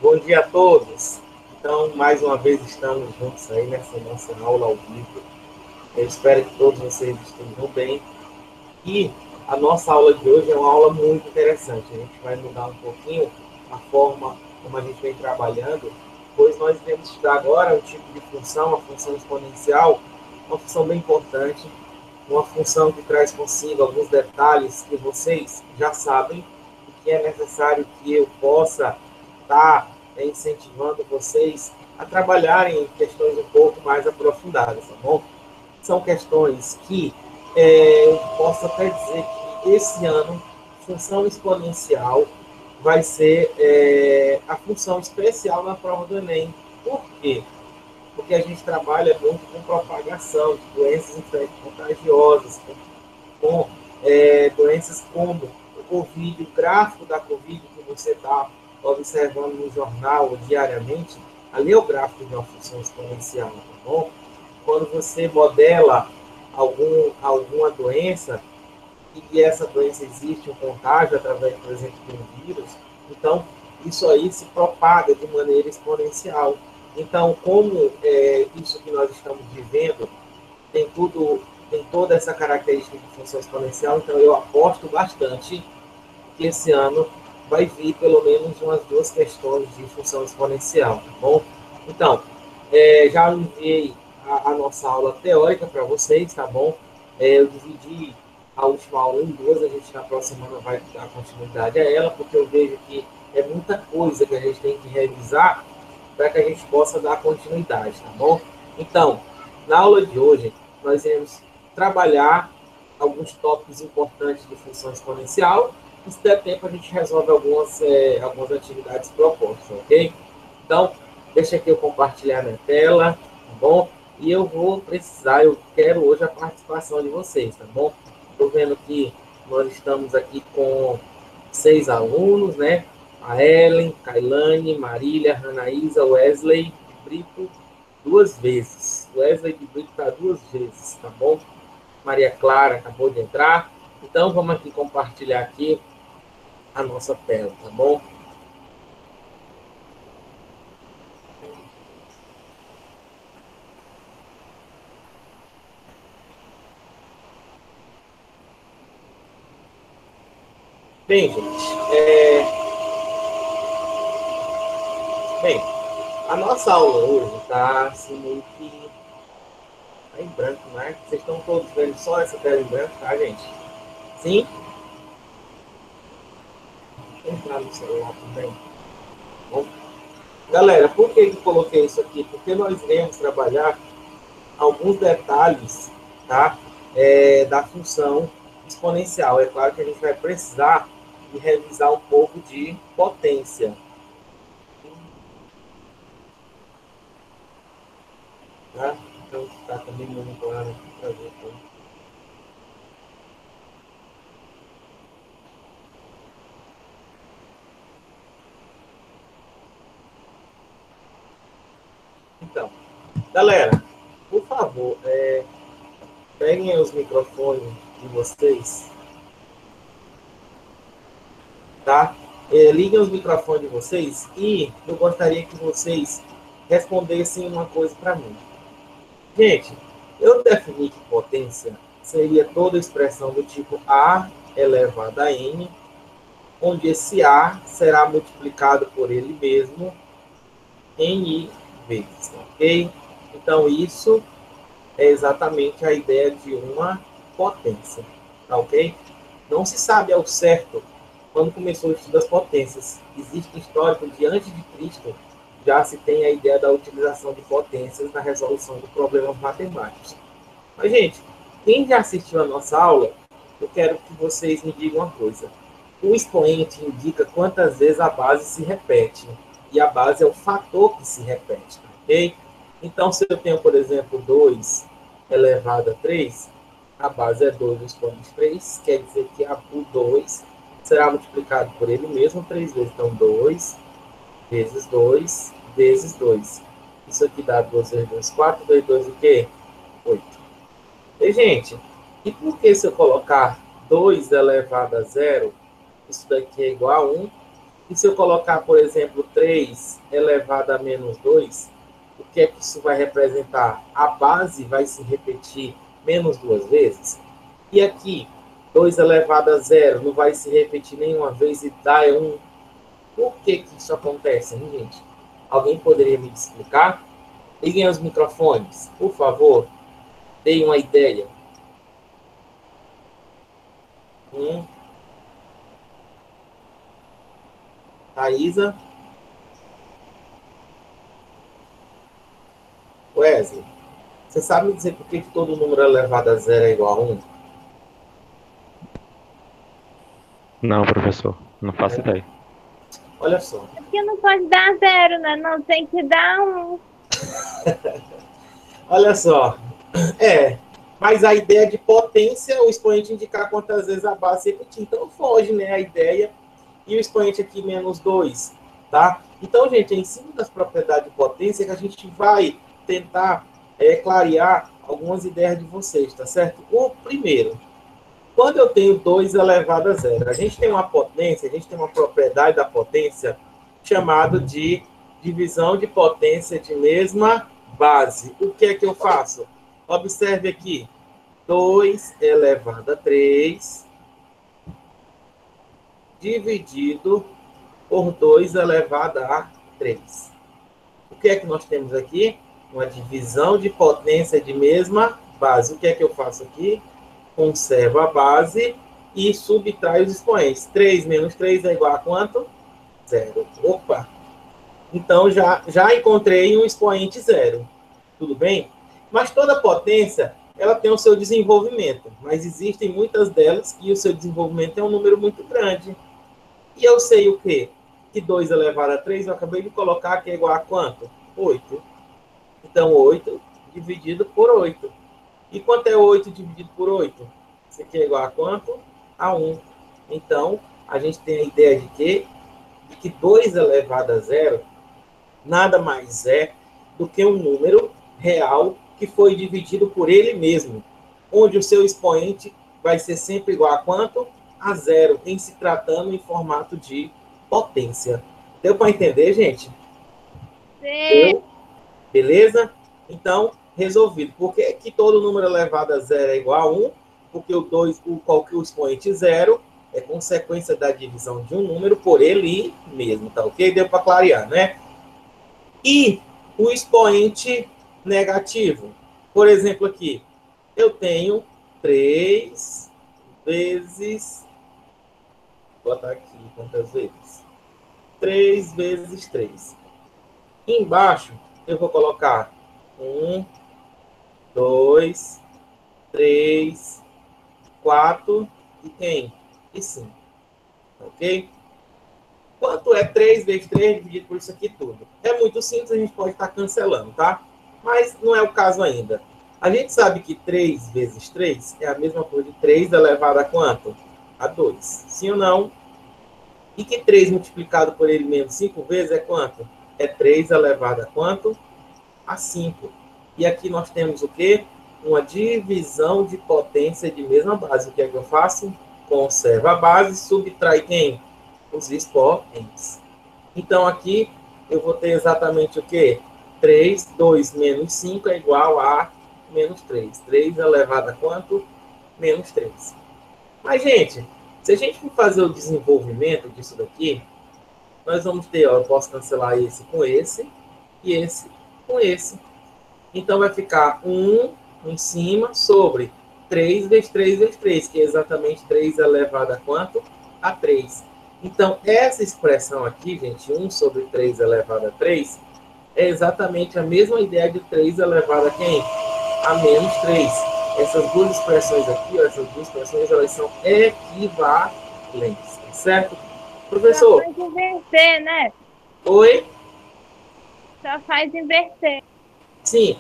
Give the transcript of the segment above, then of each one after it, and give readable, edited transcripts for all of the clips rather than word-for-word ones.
Bom dia a todos. Então, mais uma vez estamos juntos aí nessa nossa aula ao vivo. Eu espero que todos vocês estejam bem. E a nossa aula de hoje é uma aula muito interessante. A gente vai mudar um pouquinho a forma como a gente vem trabalhando, pois nós iremos estudar agora um tipo de função, a função exponencial, uma função bem importante, uma função que traz consigo alguns detalhes que vocês já sabem e que é necessário que eu possa estar incentivando vocês a trabalharem em questões um pouco mais aprofundadas, tá bom? São questões que eu posso até dizer que esse ano, função exponencial vai ser a função especial na prova do Enem. Por quê? Porque a gente trabalha muito com propagação de doenças infecto-contagiosas, com doenças como o Covid, o gráfico da Covid que você está observando no jornal diariamente, ali é o gráfico de uma função exponencial, tá bom? Quando você modela alguma doença, e essa doença existe um contágio através, por exemplo, de um vírus, então isso aí se propaga de maneira exponencial. Então, como isso que nós estamos vivendo tem toda essa característica de função exponencial, então eu aposto bastante que esse ano vai vir pelo menos umas duas questões de função exponencial, tá bom? Então, já enviei a nossa aula teórica para vocês, tá bom? Eu dividi a última aula em duas, a gente na próxima semana vai dar continuidade a ela, porque eu vejo que é muita coisa que a gente tem que revisar para que a gente possa dar continuidade, tá bom? Então, na aula de hoje, nós iremos trabalhar alguns tópicos importantes de função exponencial. E se der tempo, a gente resolve algumas atividades propostas, ok? Então, deixa aqui eu compartilhar minha tela, tá bom? E eu quero hoje a participação de vocês, tá bom? Estou vendo que nós estamos aqui com 6 alunos, né? A Ellen, Kailane, Marília, Ranaísa, Wesley de Brito, 2 vezes. Wesley de Brito está 2 vezes, tá bom? Maria Clara acabou de entrar. Então, vamos aqui compartilhar aqui a nossa tela, tá bom? Bem, gente, bem, a nossa aula hoje está assim, meio que tá em branco, né? Vocês estão todos vendo só essa tela em branco, tá, gente? Sim? Vou entrar no celular também. Bom, galera, por que eu coloquei isso aqui? Porque nós iremos trabalhar alguns detalhes, tá? Da função exponencial. É claro que a gente vai precisar de revisar um pouco de potência, tá? Então, está também monitorando aqui para ver como. Então, galera, por favor, peguem os microfones de vocês, tá? Liguem os microfones de vocês e eu gostaria que vocês respondessem uma coisa para mim. Gente, eu defini que potência seria toda expressão do tipo A elevado a N, onde esse A será multiplicado por ele mesmo N vezes, ok? Então, isso é exatamente a ideia de uma potência, tá ok? Não se sabe ao certo quando começou o estudo das potências. Existe um histórico de antes de Cristo, já se tem a ideia da utilização de potências na resolução de problemas matemáticos. Mas, gente, quem já assistiu a nossa aula, eu quero que vocês me digam uma coisa. O expoente indica quantas vezes a base se repete. E a base é o fator que se repete, ok? Então, se eu tenho, por exemplo, 2 elevado a 3, a base é 2 expoente 3, quer dizer que o 2 será multiplicado por ele mesmo 3 vezes. Então, 2 vezes 2 vezes 2. Isso aqui dá 2 vezes 2, 4 vezes 2 o quê? 8. E, gente, e por que se eu colocar 2 elevado a zero, isso daqui é igual a 1, E se eu colocar, por exemplo, 3 elevado a menos 2, o que é que isso vai representar? A base vai se repetir menos 2 vezes. E aqui, 2 elevado a 0 não vai se repetir nenhuma vez e dá 1. Por que isso acontece, hein, gente? Alguém poderia me explicar? Liguem os microfones, por favor. Deem uma ideia. Raíza? Wesley? Você sabe me dizer por que todo número elevado a 0 é igual a 1? Não, professor. Não faço ideia. Olha só. Porque não pode dar 0, né? Não, tem que dar 1. Olha só. Mas a ideia de potência, o expoente indicar quantas vezes a base se repetir. Então foge, né, a ideia. E o expoente aqui menos 2, tá? Então, gente, é em cima das propriedades de potência que a gente vai tentar clarear algumas ideias de vocês, tá certo? O primeiro, quando eu tenho 2 elevado a 0, a gente tem uma potência, a gente tem uma propriedade da potência chamada de divisão de potência de mesma base. O que é que eu faço? Observe aqui, 2 elevado a 3 dividido por 2 elevado a 3. O que é que nós temos aqui? Uma divisão de potência de mesma base. O que é que eu faço aqui? Conservo a base e subtraio os expoentes. 3 menos 3 é igual a quanto? 0. Opa! Então, já encontrei um expoente 0. Tudo bem? Mas toda potência, ela tem o seu desenvolvimento. Mas existem muitas delas que o seu desenvolvimento é um número muito grande. E eu sei o quê? Que 2 elevado a 3, eu acabei de colocar que é igual a quanto? 8. Então, 8 dividido por 8. E quanto é 8 dividido por 8? Isso aqui é igual a quanto? A 1. Então, a gente tem a ideia de quê? De que 2 elevado a 0 nada mais é do que um número real que foi dividido por ele mesmo, onde o seu expoente vai ser sempre igual a quanto? A 0, em se tratando em formato de potência. Deu para entender, gente? Sim. Beleza? Então, resolvido. Por que que todo número elevado a 0 é igual a 1? Porque o expoente 0 é consequência da divisão de um número por ele mesmo, tá ok? Deu para clarear, né? E o expoente negativo. Por exemplo, aqui, eu tenho 3 vezes... Vou botar aqui quantas vezes? 3 vezes 3. Embaixo, eu vou colocar 1, 2, 3, 4 e quem? E 5. Ok? Quanto é 3 vezes 3 dividido por isso aqui tudo? É muito simples, a gente pode estar cancelando, tá? Mas não é o caso ainda. A gente sabe que 3 vezes 3 é a mesma coisa de 3 elevado a quanto? A 2. Sim ou não? E que 3 multiplicado por ele mesmo 5 vezes é quanto? É 3 elevado a quanto? A 5. E aqui nós temos o quê? Uma divisão de potência de mesma base. O que é que eu faço? Conservo a base, subtrai quem? Os expoentes. Então, aqui, eu vou ter exatamente o quê? 3, 2 menos 5 é igual a menos 3. 3 elevado a quanto? Menos 3. Mas, gente, se a gente for fazer o desenvolvimento disso daqui, nós vamos ter, ó, eu posso cancelar esse com esse e esse com esse. Então, vai ficar 1 em cima sobre 3 vezes 3 vezes 3, que é exatamente 3 elevado a quanto? A 3. Então, essa expressão aqui, gente, 1 sobre 3 elevado a 3, é exatamente a mesma ideia de 3 elevado a quem? A menos 3. Essas duas expressões aqui, ó, essas duas expressões, elas são equivalentes, certo? Professor? Só faz inverter, né? Oi? Só faz inverter. Sim,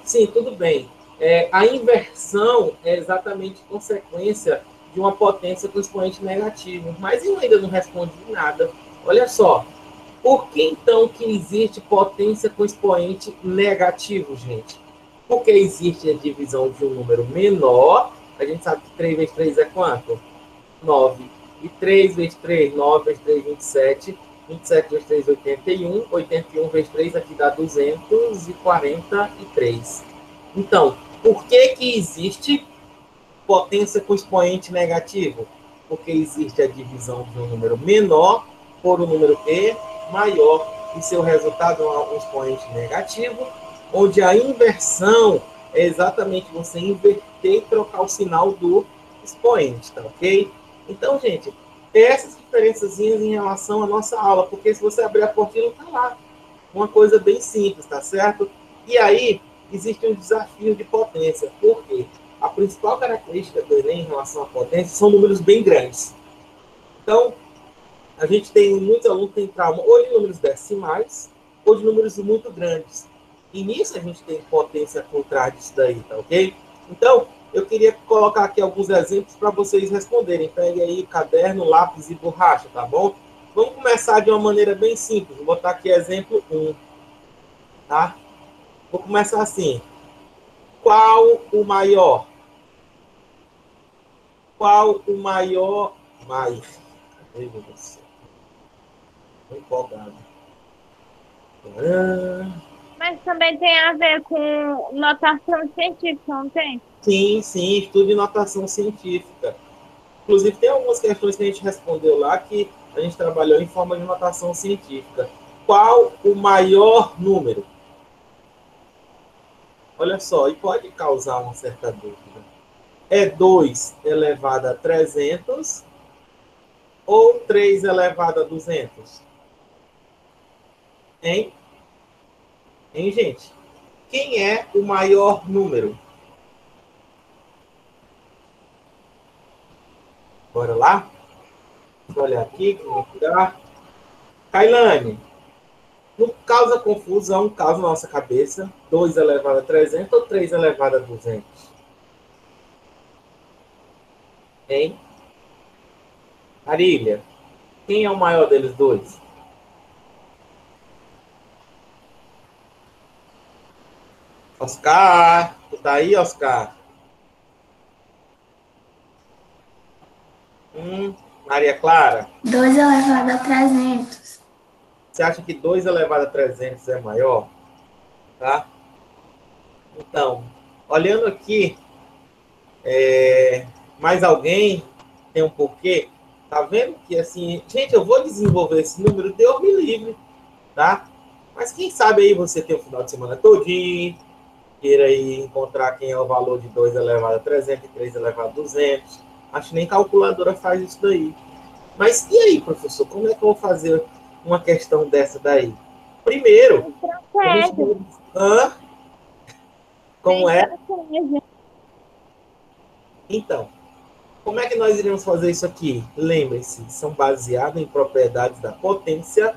sim, tudo bem. A inversão é exatamente consequência de uma potência com expoente negativo. Mas eu ainda não respondi nada. Olha só. Por que então que existe potência com expoente negativo, gente? Porque existe a divisão de um número menor. A gente sabe que 3 vezes 3 é quanto? 9. E 3 vezes 3, 9 vezes 3, 27. 27 vezes 3, 81. 81 vezes 3 aqui dá 243. Então, por que existe potência com expoente negativo? Porque existe a divisão de um número menor por um número P maior, e seu resultado é um expoente negativo, onde a inversão é exatamente você inverter e trocar o sinal do expoente, tá ok? Então, gente, essas diferenças em relação à nossa aula, porque se você abrir a apostila, tá lá. Uma coisa bem simples, tá certo? E aí, existe um desafio de potência. Por quê? A principal característica do Enem em relação à potência são números bem grandes. Então, a gente tem muitos alunos que têm trauma ou de números decimais ou de números muito grandes. E nisso a gente tem potência contrária disso daí, tá ok? Então, eu queria colocar aqui alguns exemplos para vocês responderem. Pegue aí caderno, lápis e borracha, tá bom? Vamos começar de uma maneira bem simples. Vou botar aqui exemplo 1. Tá? Vou começar assim. Qual o maior? Qual o maior mais? Meu Deus do céu. Estou empolgado. Mas também tem a ver com notação científica, não tem? Sim, sim, estudo de notação científica. Inclusive, tem algumas questões que a gente respondeu lá que a gente trabalhou em forma de notação científica. Qual o maior número? Olha só, e pode causar uma certa dúvida. É 2 elevado a 300 ou 3 elevado a 200? Hein? Hein, gente? Quem é o maior número? Bora lá? Deixa eu olhar aqui, como cuidar. Kailane, não causa confusão, causa na nossa cabeça, 2 elevado a 300 ou 3 elevado a 200? Hein? Arília, quem é o maior deles dois? Oscar, tu tá aí, Oscar? Maria Clara? 2 elevado a 300. Você acha que 2 elevado a 300 é maior? Tá? Então, olhando aqui, mais alguém tem um porquê? Tá vendo que assim, gente, eu vou desenvolver esse número, Deus me livre, tá? Mas quem sabe aí você tem o final de semana todinho, queira aí encontrar quem é o valor de 2 elevado a 300 e 3 elevado a 200. Acho que nem calculadora faz isso daí. Mas e aí, professor, como é que eu vou fazer uma questão dessa daí? Primeiro, como é? Então, como é que nós iremos fazer isso aqui? Lembre-se, são baseados em propriedades da potência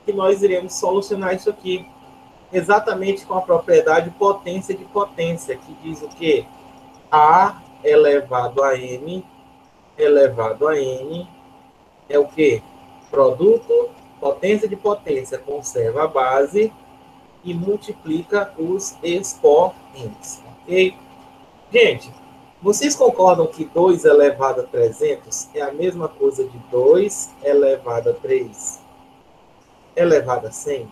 que nós iremos solucionar isso aqui. Exatamente com a propriedade potência de potência, que diz o quê? A elevado a n elevado a n é o quê? Produto, potência de potência, conserva a base e multiplica os expoentes. Ok? Gente, vocês concordam que 2 elevado a 300 é a mesma coisa de 2 elevado a 3 elevado a 100?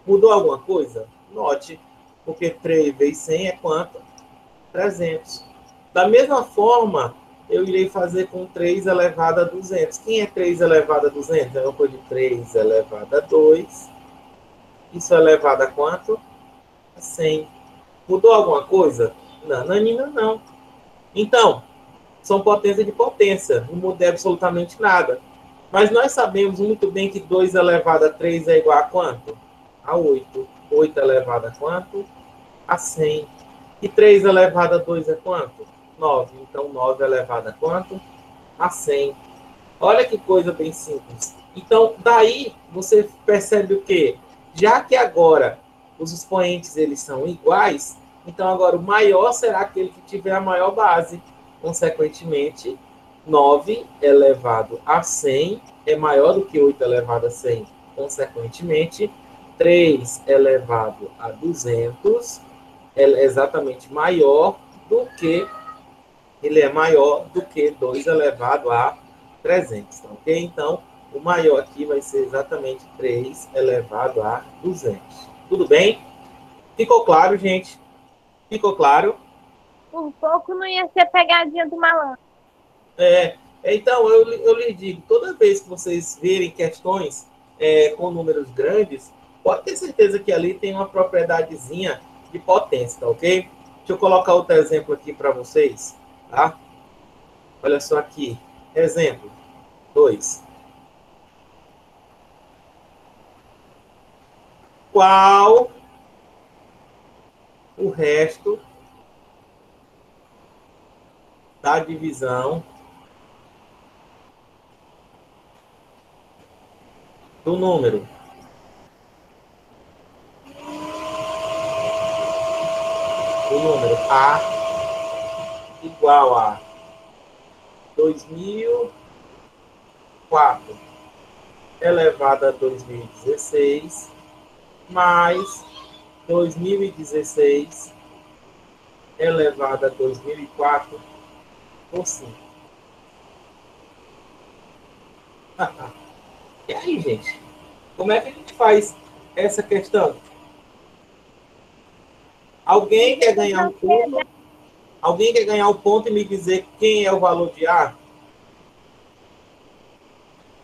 Mudou alguma coisa? Note, porque 3 vezes 100 é quanto? 300. Da mesma forma, eu irei fazer com 3 elevado a 200. Quem é 3 elevado a 200? É uma coisa de 3 elevado a 2. Isso é elevado a quanto? A 100. Mudou alguma coisa? Não, Nanina, não. Então, são potência de potência. Não mudei absolutamente nada. Mas nós sabemos muito bem que 2 elevado a 3 é igual a quanto? A 8. 8 elevado a quanto? A 100. E 3 elevado a 2 é quanto? 9. Então, 9 elevado a quanto? A 100. Olha que coisa bem simples. Então, daí, você percebe o quê? Já que agora os expoentes eles são iguais, então agora o maior será aquele que tiver a maior base. Consequentemente, 9 elevado a 100 é maior do que 8 elevado a 100. Consequentemente, 3 elevado a 200 é exatamente maior do que, ele é maior do que 2 elevado a 300, tá ok? Então, o maior aqui vai ser exatamente 3 elevado a 200. Tudo bem? Ficou claro, gente? Ficou claro? Por pouco não ia ser pegadinha do malandro. Então, eu lhes digo, toda vez que vocês verem questões com números grandes, pode ter certeza que ali tem uma propriedadezinha de potência, tá ok? Deixa eu colocar outro exemplo aqui para vocês, tá? Olha só aqui. Exemplo 2. Qual o resto da divisão do número? O número A igual a 2004 elevado a 2016 mais 2016 elevado a 2004 por 5. E aí, gente? Como é que a gente faz essa questão? Alguém quer ganhar um ponto? Alguém quer ganhar um ponto e me dizer quem é o valor de A?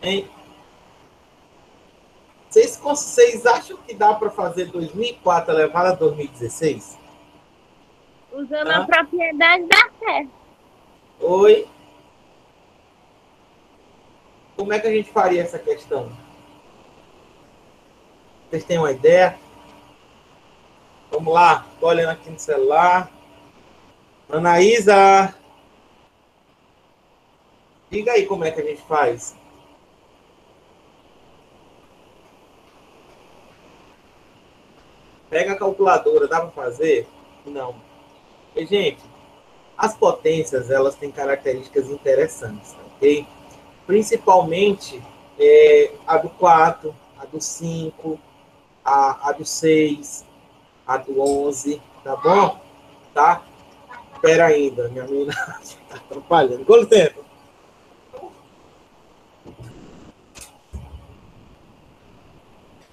Hein? Vocês acham que dá para fazer 2004 elevado a 2016? Usando a propriedade da fé. Oi? Como é que a gente faria essa questão? Vocês têm uma ideia? Vamos lá, estou olhando aqui no celular. Anaísa, diga aí como é que a gente faz. Pega a calculadora, dá para fazer? Não. E, gente, as potências, elas têm características interessantes, ok? Principalmente a do 4, a do 5, a do 6, a do 11, tá bom? Tá? Espera ainda, minha menina está atrapalhando. Com licença.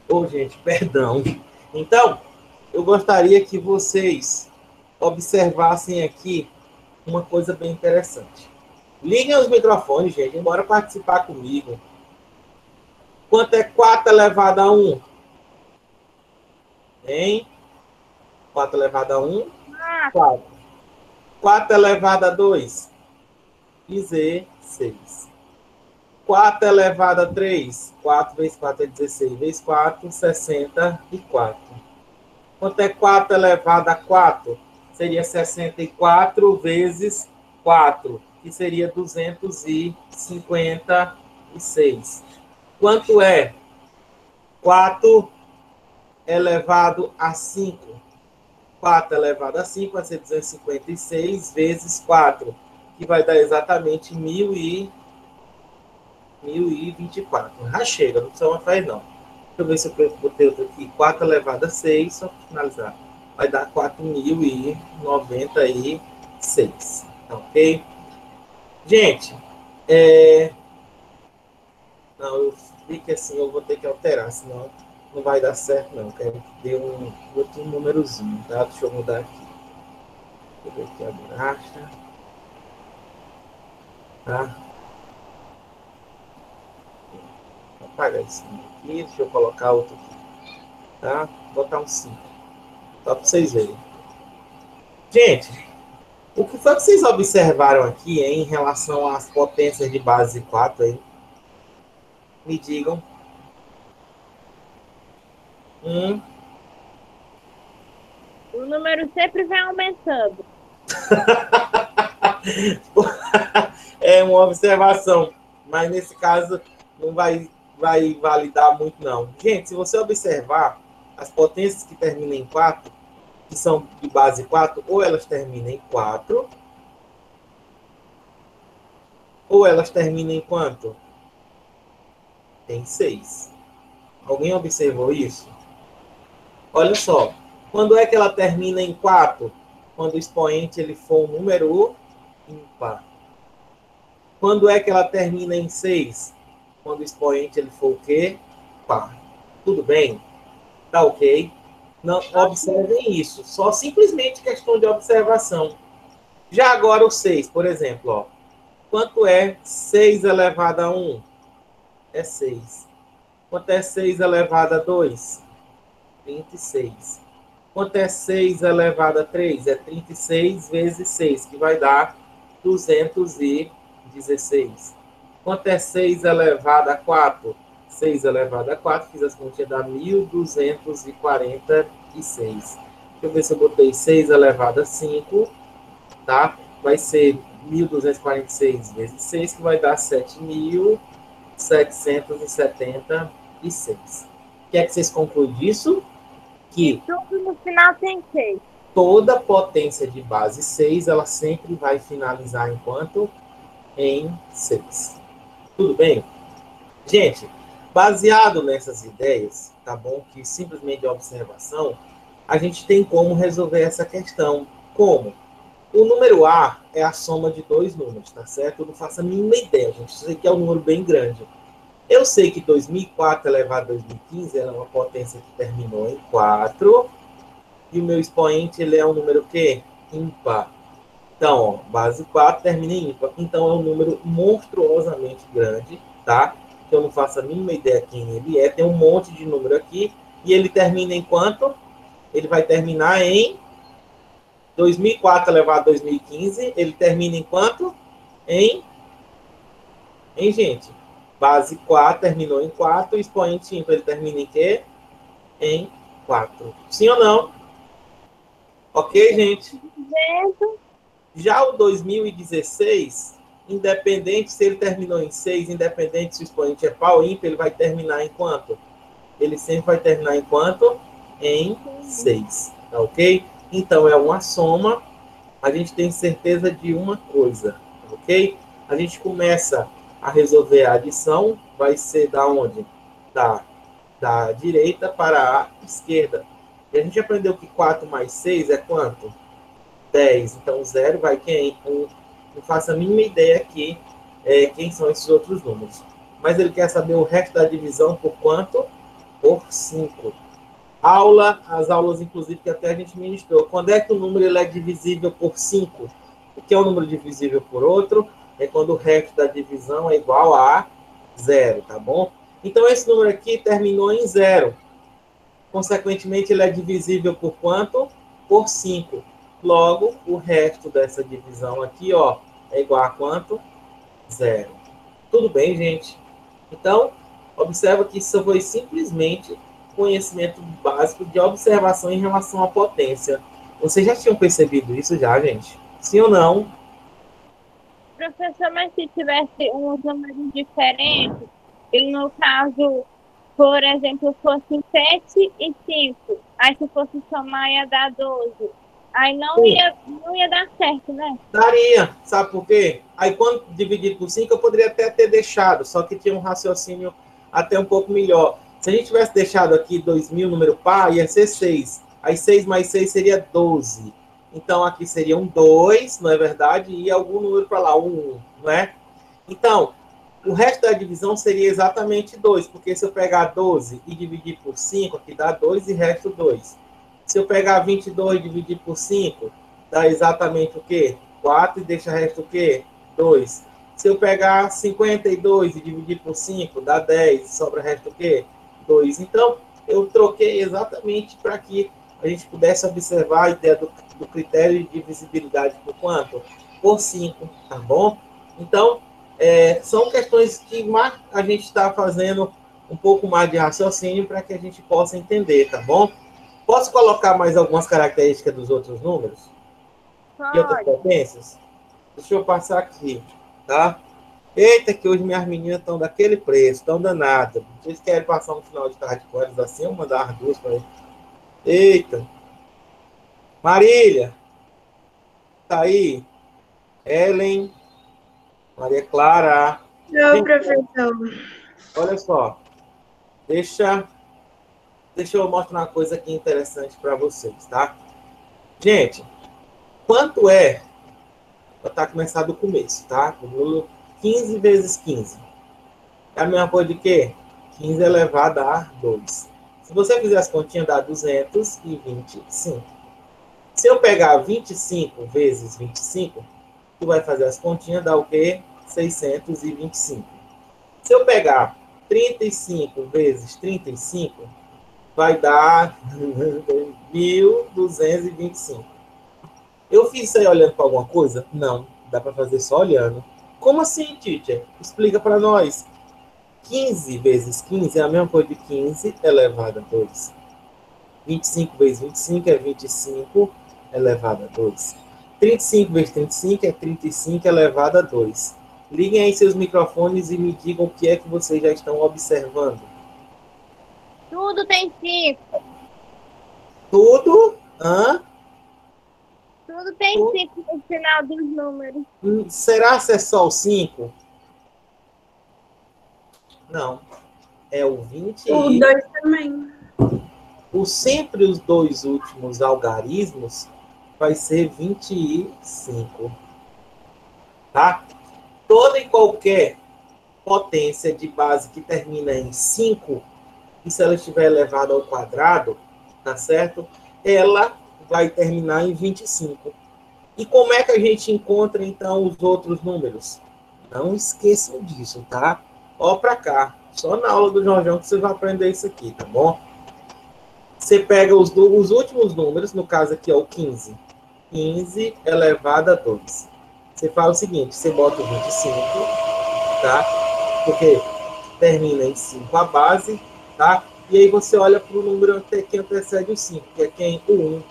Ô, gente, perdão. Então, eu gostaria que vocês observassem aqui uma coisa bem interessante. Liguem os microfones, gente, bora participar comigo. Quanto é 4 elevado a 1? Hein? 4 elevado a 1? 4. 4 elevado a 2? 16. 4 elevado a 3? 4 vezes 4 é 16. Vezes 4, 64. Quanto é 4 elevado a 4? Seria 64 vezes 4, que seria 256. Quanto é 4 elevado a 5? 4 elevado a 5 vai ser 256 vezes 4, que vai dar exatamente 1024. Já chega, não precisa mais não. Deixa eu ver se eu botei outro aqui. 4 elevado a 6, só para finalizar. Vai dar 4.096. Ok? Gente, não, eu vi que assim eu vou ter que alterar, senão não vai dar certo, não. Quero que dê um outro númerozinho, tá? Deixa eu mudar aqui. Deixa eu ver aqui a borracha. Tá? Vou apagar esse aqui, deixa eu colocar outro aqui. Tá? Vou botar um 5. Só para vocês verem. Gente, o que foi que vocês observaram aqui, hein, em relação às potências de base 4, hein? Me digam. O número sempre vai aumentando. É uma observação, mas nesse caso não vai validar muito, não. Gente, se você observar, as potências que terminam em 4, que são de base 4, ou elas terminam em 4, ou elas terminam em quanto? Em 6. Alguém observou isso? Olha só, quando é que ela termina em 4? Quando o expoente ele for um número ímpar. Quando é que ela termina em 6? Quando o expoente ele for o quê? Par. Tudo bem? Tá ok? Não, observem isso. Só simplesmente questão de observação. Já agora o 6, por exemplo, ó. Quanto é 6 elevado a 1? É 6. Quanto é 6 elevado a 2? 36. Quanto é 6 elevado a 3? É 36 vezes 6, que vai dar 216. Quanto é 6 elevado a 4? 6 elevado a 4, fiz as continhas, dá 1246. Deixa eu ver se eu botei 6 elevado a 5, tá? Vai ser 1246 vezes 6, que vai dar 7.776. O que é que vocês concluem disso? Que tudo no final tem 6. toda potência de base 6, ela sempre vai finalizar em quanto? Em 6. Tudo bem? Gente, baseado nessas ideias, tá bom? Que simplesmente de observação, a gente tem como resolver essa questão. Como? O número A é a soma de dois números, tá certo? Eu não faço a mínima ideia, gente. Eu sei que é um número bem grande. Eu sei que 2004 elevado a 2015 era uma potência que terminou em 4. E o meu expoente, ele é um número o quê? Ímpar. Então, ó, base 4 termina em ímpar. Então, é um número monstruosamente grande, tá? Que eu não faço a mínima ideia quem ele é. Tem um monte de número aqui. E ele termina em quanto? Ele vai terminar em 2004 elevado a 2015. Ele termina em quanto? Em, gente? Base 4 terminou em 4. Expoente ímpar, ele termina em quê? Em 4. Sim ou não? Ok, gente? Já o 2016, independente se ele terminou em 6, independente se o expoente é par ou ímpar, ele vai terminar em quanto? Ele sempre vai terminar em quanto? Em 6. Tá ok? Então, é uma soma. A gente tem certeza de uma coisa. Tá ok? A gente começa a resolver a adição. Vai ser da onde? Da direita para a esquerda. E a gente aprendeu que 4 mais 6 é quanto? 10. Então, 0 vai quem? 1. Não faço a mínima ideia aqui quem são esses outros números. Mas ele quer saber o resto da divisão por quanto? Por 5. As aulas, inclusive, que até a gente ministrou. Quando é que o número ele é divisível por 5? O que é um número divisível por outro? É quando o resto da divisão é igual a 0, tá bom? Então, esse número aqui terminou em 0. Consequentemente, ele é divisível por quanto? Por 5. Logo, o resto dessa divisão aqui, ó, é igual a quanto? 0. Tudo bem, gente? Então, observa que isso foi simplesmente conhecimento básico de observação em relação à potência. Vocês já tinham percebido isso já, gente? Sim ou não? Professor, mas se tivesse uns números diferentes, e no caso, por exemplo, fosse 7 e 5, aí se fosse somar ia dar 12. Aí não ia dar certo, né? Daria, sabe por quê? Aí quando dividir por 5, eu poderia até ter deixado, só que tinha um raciocínio até um pouco melhor. Se a gente tivesse deixado aqui 2.000 número par, ia ser 6. Aí 6 mais 6 seria 12. Então aqui seria um 2, não é verdade? E algum número para lá, um 1, não é? Então, o resto da divisão seria exatamente 2, porque se eu pegar 12 e dividir por 5, aqui dá 2 e resto 2. Se eu pegar 22 e dividir por 5, dá exatamente o quê? 4 e deixa resto o quê? 2. Se eu pegar 52 e dividir por 5, dá 10, sobra resto o quê? 2. Então, eu troquei exatamente para que a gente pudesse observar a ideia do critério de divisibilidade por quanto? Por 5, tá bom? Então, são questões que a gente está fazendo um pouco mais de raciocínio para que a gente possa entender, tá bom? Posso colocar mais algumas características dos outros números? De outras potências? Deixa eu passar aqui, tá? Eita, que hoje minhas meninas estão daquele preço, estão danadas. Vocês querem passar um final de tarde com elas assim, eu mandar as duas para eles. Eita. Marília. Tá aí? Ellen. Maria Clara. Não, professor. Olha só. Deixa eu mostrar uma coisa aqui interessante para vocês, tá? Gente, quanto é... Vou começar do começo, tá? 15 vezes 15. É a mesma coisa de quê? 15 elevado a 2. Se você fizer as continhas, dá 225. Se eu pegar 25 vezes 25, tu vai fazer as continhas, dá o quê? 625. Se eu pegar 35 vezes 35, vai dar 1.225. Eu fiz isso aí olhando para alguma coisa? Não, dá para fazer só olhando. Como assim, teacher? Explica para nós. 15 vezes 15 é a mesma coisa de 15 elevado a 2. 25 vezes 25 é 25 elevado a 2. 35 vezes 35 é 35 elevado a 2. Liguem aí seus microfones e me digam o que é que vocês já estão observando. Tudo tem 5. Tudo? Hã? Tudo tem 5 no final dos números. Será que é só o 5? Não. É o 20 O e... 2 também. Sempre os dois últimos algarismos vai ser 25. Tá? Toda e qualquer potência de base que termina em 5, e se ela estiver elevada ao quadrado, tá certo? Ela vai terminar em 25. E como é que a gente encontra, então, os outros números? Não esqueçam disso, tá? Ó para cá. Só na aula do Jorjão que você vai aprender isso aqui, tá bom? Você pega os últimos números, no caso aqui é o 15. 15 elevado a 2. Você fala o seguinte, você bota o 25, tá? Porque termina em 5 a base, tá? E aí você olha para o número que antecede o 5, que é quem? O 1.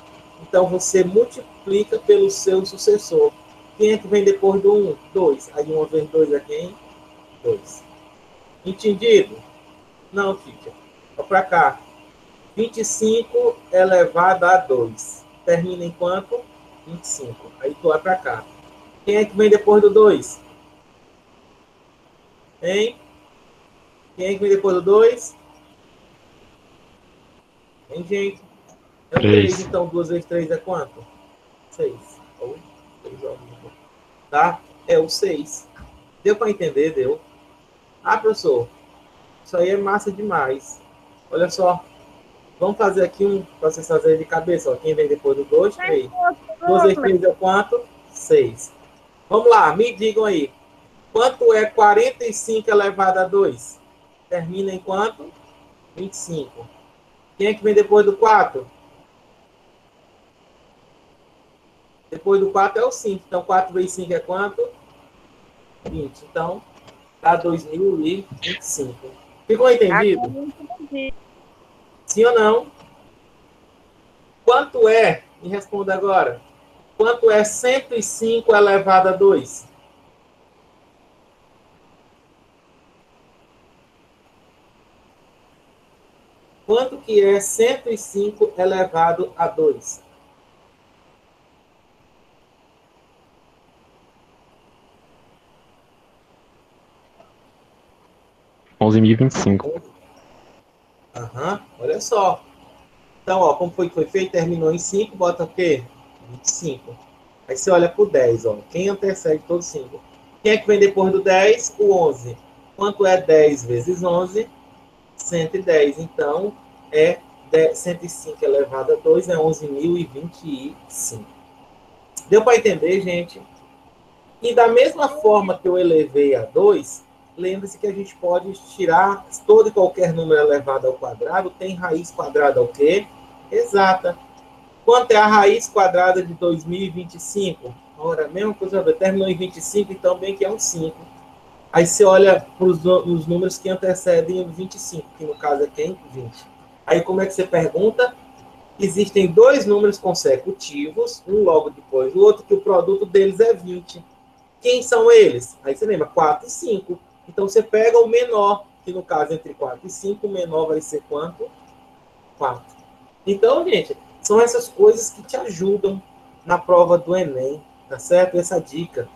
Então você multiplica pelo seu sucessor. Quem é que vem depois do 1? 2. Aí 1 vezes 2 é quem? 2. Entendido? Não, teacher. Olha para cá. 25 elevado a 2. Termina em quanto? 25. Aí tu vai para cá. Quem é que vem depois do 2? Hein? Quem é que vem depois do 2? Hein, gente? É o 3. Então 2 vezes 3 é quanto? 6. Ou 3 ao vivo. Tá? É o 6. Deu para entender? Deu. Ah, professor, isso aí é massa demais. Olha só. Vamos fazer aqui para vocês fazerem de cabeça. Ó. Quem vem depois do 2? 3. 2 vezes 3 é quanto? 6. Vamos lá, me digam aí. Quanto é 45 elevado a 2? Termina em quanto? 25. Quem é que vem depois do 4? Depois do 4 é o 5. Então, 4 vezes 5 é quanto? 20. Então, dá 2025. Ficou entendido? Sim ou não? Quanto é? Me responda agora. Quanto é 105 elevado a 2? Quanto que é 105 elevado a 2? $11.025. Aham, olha só. Então, ó, como foi que foi feito? Terminou em 5, bota o quê? 25. Aí você olha para o 10, ó. Quem antecede todos 5? Quem é que vem depois do 10? O 11. Quanto é 10 vezes 11? 110. Então, é 105 elevado a 2 é 11.025. Deu para entender, gente? E da mesma forma que eu elevei a 2, lembre-se que a gente pode tirar todo e qualquer número elevado ao quadrado, tem raiz quadrada o quê? Exata. Quanto é a raiz quadrada de 2025? Ora, a mesma coisa, terminou em 25, então bem que é um 5. Aí você olha para os números que antecedem o 25, que no caso é quem? 20. Aí como é que você pergunta? Existem dois números consecutivos, um logo depois do outro, que o produto deles é 20. Quem são eles? Aí você lembra, 4 e 5. Então você pega o menor, que no caso entre 4 e 5, o menor vai ser quanto? 4. Então, gente, são essas coisas que te ajudam na prova do Enem, tá certo? Essa dica.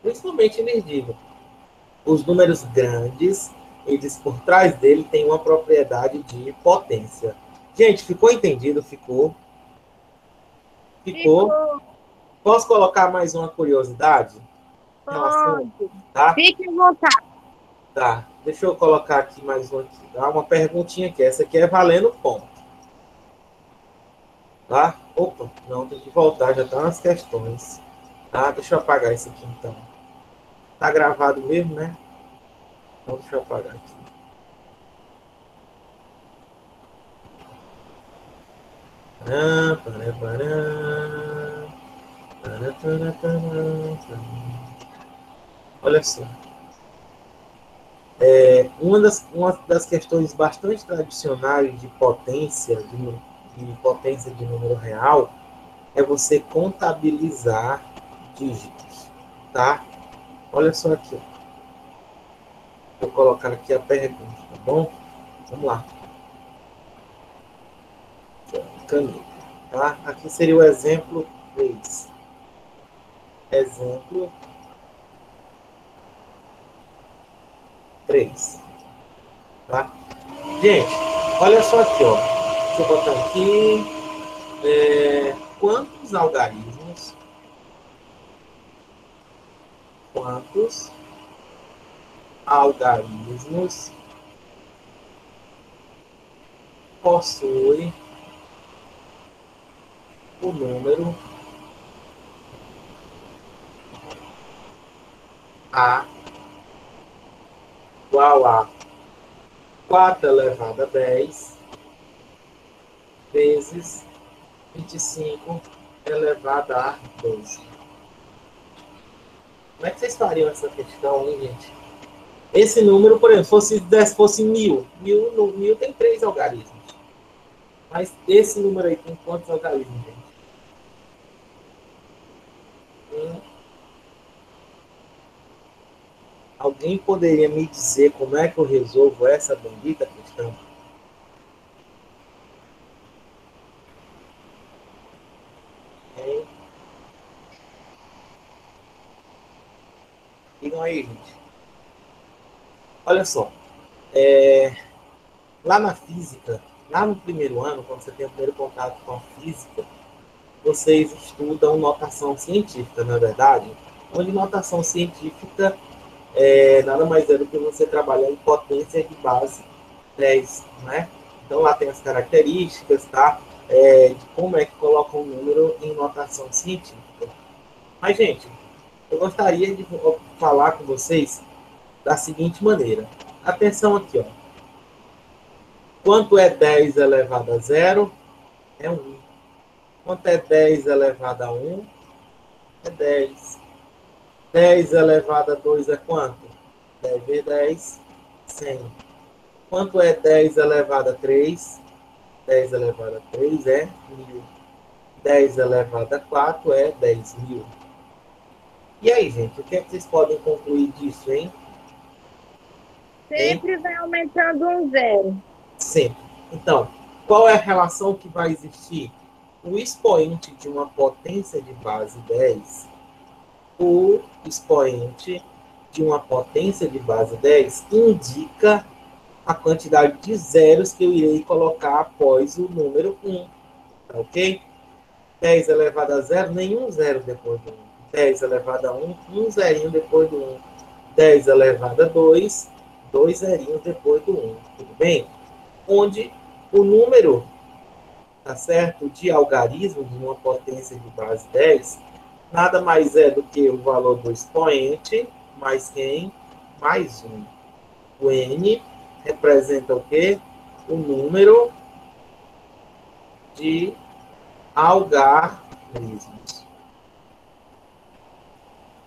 Principalmente eles digam, os números grandes, eles por trás dele têm uma propriedade de potência. Gente, ficou entendido? Ficou? Ficou? Posso colocar mais uma curiosidade? relação, Pode. tá? Fique à vontade. Tá. Deixa eu colocar aqui mais um aqui, tá? Uma perguntinha aqui. Essa aqui é valendo ponto. Tá? Opa, não, tem que voltar, já tá nas questões. Tá? Deixa eu apagar isso aqui então. Tá gravado mesmo, né? Então deixa eu apagar aqui. Pará, pará, pará. Pará, pará, pará, pará. Olha só. Uma das questões bastante tradicionais de potência de número real, é você contabilizar dígitos, tá? Olha só aqui, ó. Vou colocar aqui a pergunta, tá bom? Vamos lá. Caneta, tá? Aqui seria o exemplo 3. Exemplo 3, tá? Gente, olha só aqui, ó. Deixa eu botar aqui. Quantos algarismos possui o número A igual a 4 elevado a 10 vezes 25 elevado a 12. Como é que vocês fariam essa questão, hein, gente? Esse número, por exemplo, fosse 1000. 1000 tem 3 algarismos. Mas esse número aí tem quantos algarismos, gente? Alguém poderia me dizer como é que eu resolvo essa bendita questão? Digam aí, gente. Olha só. Lá na física, lá no primeiro ano, quando você tem o primeiro contato com a física, vocês estudam notação científica, não é verdade? Onde notação científica nada mais é do que você trabalhar em potência de base 10, né? Então lá tem as características, tá? De como é que coloca um número em notação científica. Mas, gente, eu gostaria de falar com vocês da seguinte maneira. Atenção aqui, ó. Quanto é 10 elevado a 0? É 1. Quanto é 10 elevado a 1? É 10. 10 elevado a 2 é quanto? 10 vezes 10, 100. Quanto é 10 elevado a 3? 10 elevado a 3 é 1000. 10 elevado a 4 é 10.000. E aí, gente, o que é que vocês podem concluir disso, hein? Sempre vai aumentando um zero. Sempre. Então, qual é a relação que vai existir? O expoente de uma potência de base 10, o expoente de uma potência de base 10 indica a quantidade de zeros que eu irei colocar após o número 1. Tá ok? 10 elevado a 0, nenhum zero depois do 1. 10 elevado a 1, um zerinho depois do 1. 10 elevado a 2, dois zerinhos depois do 1. Tudo bem? Onde o número, tá certo, de algarismo de uma potência de base 10 nada mais é do que o valor do expoente mais quem? Mais 1. O n representa o quê? O número de algarismos.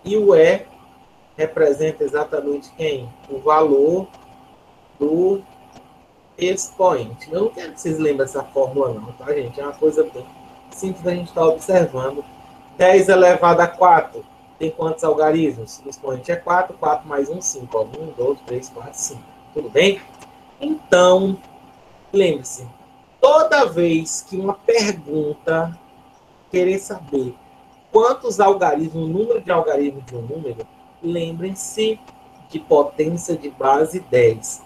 E o E representa exatamente quem? O valor do expoente. Eu não quero que vocês lembrem dessa fórmula não, tá, gente? É uma coisa bem simples da gente estar observando. 10 elevado a 4 tem quantos algarismos? O expoente é 4, 4 mais 1, 5. 1, 2, 3, 4, 5. Tudo bem? Então, lembre-se, toda vez que uma pergunta querer saber quantos algarismos, o número de algarismos de um número, lembrem-se de potência de base 10.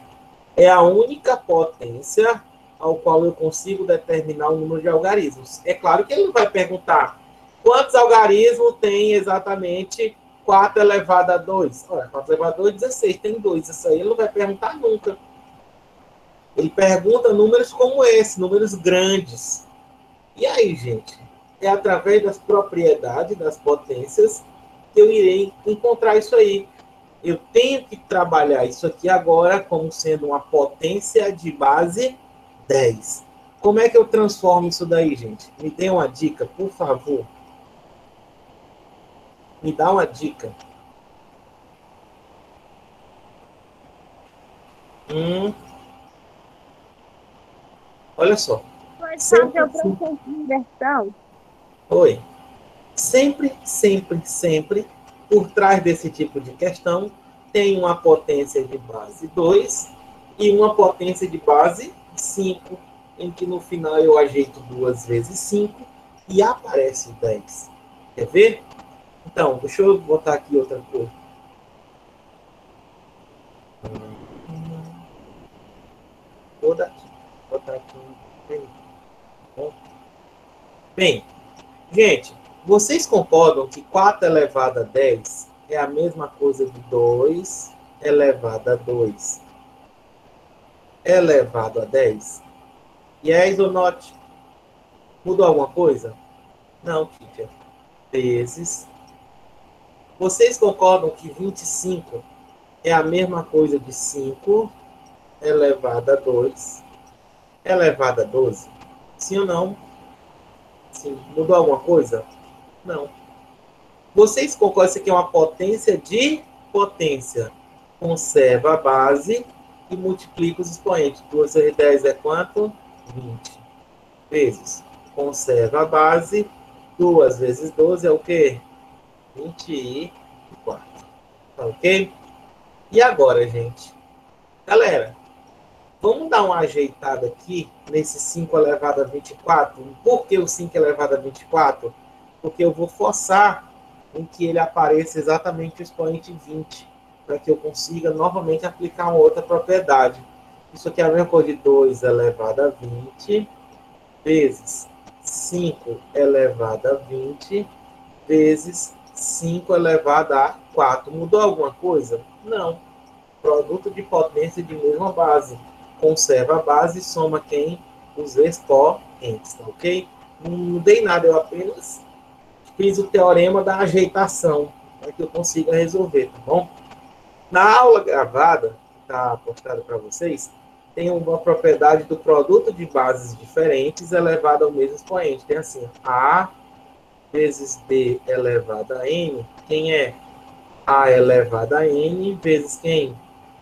É a única potência ao qual eu consigo determinar o número de algarismos. É claro que ele não vai perguntar quantos algarismos tem exatamente 4 elevado a 2. Olha, 4 elevado a 2, 16. Tem 2. Isso aí ele não vai perguntar nunca. Ele pergunta números como esse, números grandes. E aí, gente? É através das propriedades, das potências, que eu irei encontrar isso aí. Eu tenho que trabalhar isso aqui agora como sendo uma potência de base 10. Como é que eu transformo isso daí, gente? Me dê uma dica, por favor. Me dá uma dica. Olha só. Pode fazer o processo de inversão? Oi. Sempre, por trás desse tipo de questão, tem uma potência de base 2 e uma potência de base 5, em que no final eu ajeito 2 vezes 5 e aparece 10. Quer ver? Então, deixa eu botar aqui outra coisa. Vou botar aqui. Bem, gente, vocês concordam que 4 elevado a 10 é a mesma coisa de 2 elevado a 2 elevado a 10? Yes ou not? Mudou alguma coisa? Não, teacher. Vezes. Vocês concordam que 25 é a mesma coisa de 5 elevado a 2 elevado a 12? Sim ou não? Sim. Mudou alguma coisa? Não. Vocês concordam que isso aqui é uma potência de potência? Conserva a base e multiplica os expoentes. 2 vezes 10 é quanto? 20. Vezes. Conserva a base. 2 vezes 12 é o quê? 24. Tá ok? E agora, gente? Galera, vamos dar uma ajeitada aqui nesse 5 elevado a 24. Por que o 5 elevado a 24? Porque eu vou forçar em que ele apareça exatamente o expoente 20, para que eu consiga novamente aplicar uma outra propriedade. Isso aqui é a mesma coisa de 2 elevado a 20 vezes 5 elevado a 20 vezes 5 elevado a 4. Mudou alguma coisa? Não. Produto de potência de mesma base. Conserva a base e soma quem? Os expoentes, tá ok? Não mudei nada, eu apenas fiz o teorema da ajeitação, para que eu consiga resolver, tá bom? Na aula gravada, que está postada para vocês, tem uma propriedade do produto de bases diferentes elevado ao mesmo expoente. Tem assim, A vezes B elevado a N. Quem é? A elevado a N vezes quem?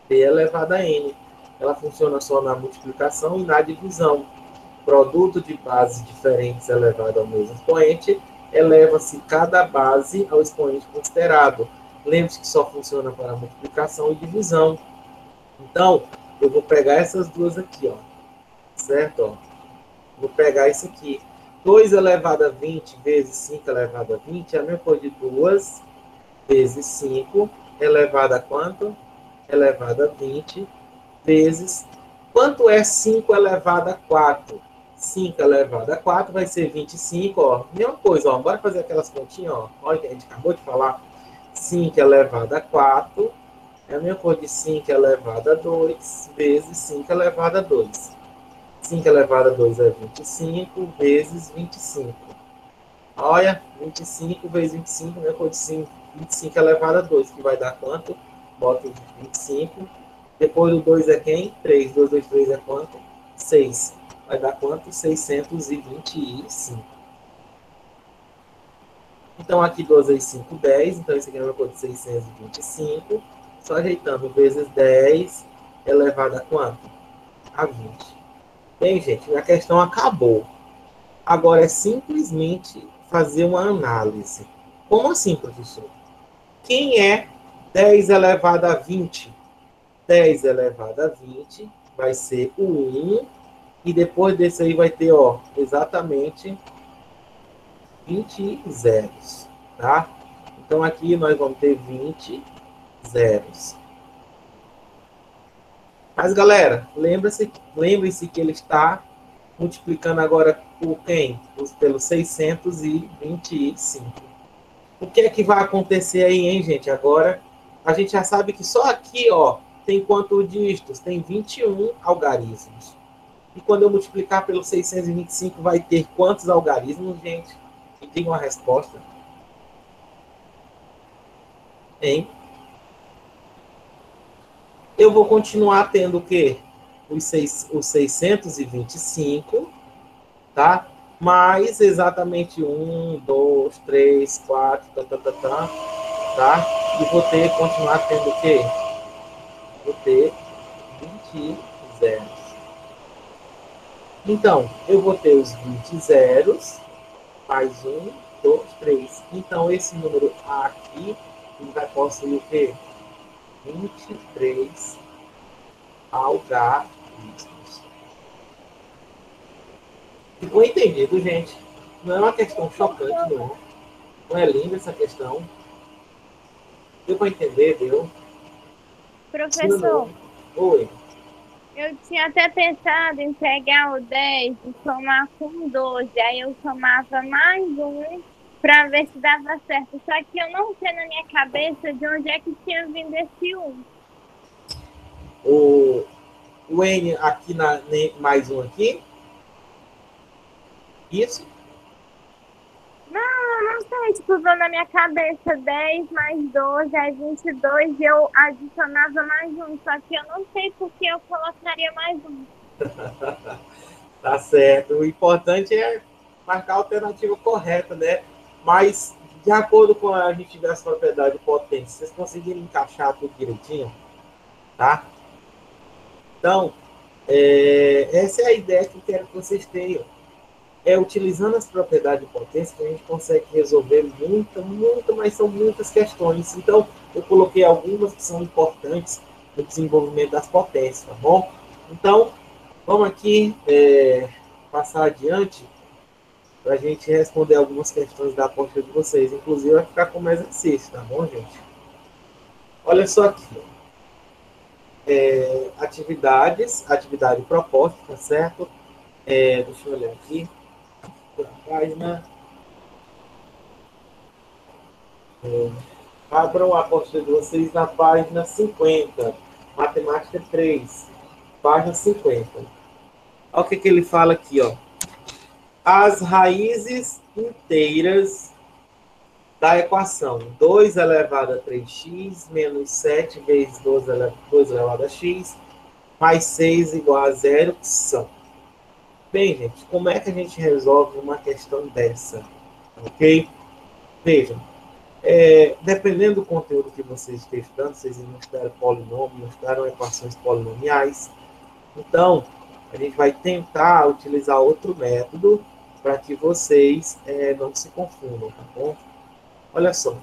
B elevado a N. Ela funciona só na multiplicação e na divisão. Produto de bases diferentes elevado ao mesmo expoente, eleva-se cada base ao expoente considerado. Lembre-se que só funciona para multiplicação e divisão. Então, eu vou pegar essas duas aqui, ó. Certo? Ó. Vou pegar isso aqui. 2 elevado a 20 vezes 5 elevado a 20 é a mesma coisa de 2 vezes 5 elevado a quanto? Elevado a 20 vezes... Quanto é 5 elevado a 4? 5 elevado a 4 vai ser 25, ó. Mesma coisa, ó. Bora fazer aquelas continhas, ó. Olha que a gente acabou de falar. 5 elevado a 4 é a mesma coisa de 5 elevado a 2 vezes 5 elevado a 2. 5 elevado a 2 é 25 vezes 25. Olha, 25 vezes 25 é a mesma coisa de 25 elevado a 2, que vai dar quanto? Bota 25. Depois do 2 é quem? 3. 2 vezes 3 é quanto? 6. Vai dar quanto? 625. Então, aqui 12 vezes 5, 10. Então, isso aqui é uma coisa de 625. Só ajeitando. Vezes 10 elevado a quanto? A 20. Bem, gente, minha questão acabou. Agora é simplesmente fazer uma análise. Como assim, professor? Quem é 10 elevado a 20? 10 elevado a 20 vai ser o 1. E depois desse aí vai ter, ó, exatamente 20 zeros, tá? Então aqui nós vamos ter 20 zeros. Mas, galera, lembre-se que ele está multiplicando agora por quem? Pelo 625. O que é que vai acontecer aí, hein, gente? Agora, a gente já sabe que só aqui, ó, tem quantos dígitos? Tem 21 algarismos. E quando eu multiplicar pelo 625, vai ter quantos algarismos, gente? Me diga uma resposta. Hein? Eu vou continuar tendo o quê? Os 625, tá? Mais exatamente 1, 2, 3, 4, tá? E vou continuar tendo o quê? Vou ter 20 zeros. Então, eu vou ter os 20 zeros, mais 1, 2, 3. Então, esse número aqui, ele vai possuir o quê? 23 algarismos. Ficou entendido, gente? Não é uma questão chocante, não. Não é linda essa questão? Deu para entender, deu? Professor, Oi. eu tinha até pensado em pegar o 10 e somar com 12. Aí eu somava mais um para ver se dava certo. Só que eu não sei na minha cabeça de onde é que tinha vindo esse 1. O N aqui, mais um aqui. Isso? Não sei, tipo, veio na minha cabeça 10 mais 12, aí 22, e eu adicionava mais um. Só que eu não sei por que eu colocaria mais um. Tá certo. O importante é marcar a alternativa correta, né? Mas, de acordo com a gente ver as propriedades de potência, vocês conseguiram encaixar tudo direitinho? Tá? Então, essa é a ideia que eu quero que vocês tenham. É utilizando as propriedades de potência que a gente consegue resolver mas são muitas questões. Então, eu coloquei algumas que são importantes no desenvolvimento das potências, tá bom? Então, vamos aqui passar adiante para a gente responder algumas questões da apostila de vocês. Inclusive, vai ficar como exercício, tá bom, gente? Olha só aqui. Atividade proposta, tá certo? Deixa eu olhar aqui. Página. Abram a apostila de vocês na página 50. Matemática 3. Página 50. Olha o que ele fala aqui, ó. As raízes inteiras da equação 2 elevado a 3x menos 7 vezes 2 elevado a x mais 6 igual a 0 são. Bem, gente, como é que a gente resolve uma questão dessa? Ok? Vejam, dependendo do conteúdo que vocês estão estudando, vocês não estudaram polinômio, não estudaram equações polinomiais. Então, a gente vai tentar utilizar outro método para que vocês não se confundam, tá bom? Olha só.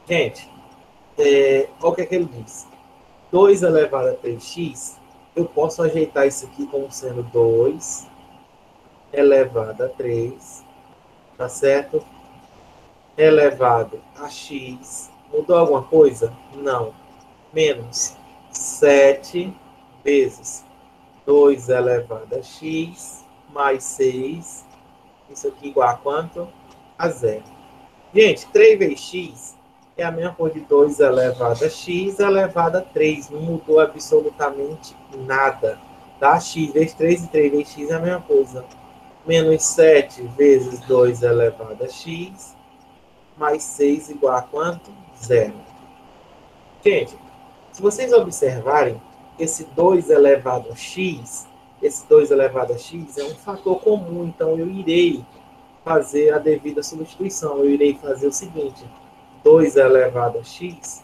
Gente, olha o que ele diz. 2 elevado a 3x, eu posso ajeitar isso aqui como sendo 2 elevado a 3, tá certo? Elevado a x. Mudou alguma coisa? Não. Menos 7 vezes 2 elevado a x mais 6. Isso aqui igual a quanto? A 0. Gente, 3 vezes x é a mesma coisa de 2 elevado a x elevado a 3. Não mudou absolutamente nada. Tá? X vezes 3 e 3 vezes x é a mesma coisa. Menos 7 vezes 2 elevado a x mais 6 igual a quanto? 0. Gente, se vocês observarem, esse 2 elevado a x, esse 2 elevado a x é um fator comum, então eu irei fazer a devida substituição. Eu irei fazer o seguinte, 2 elevado a x,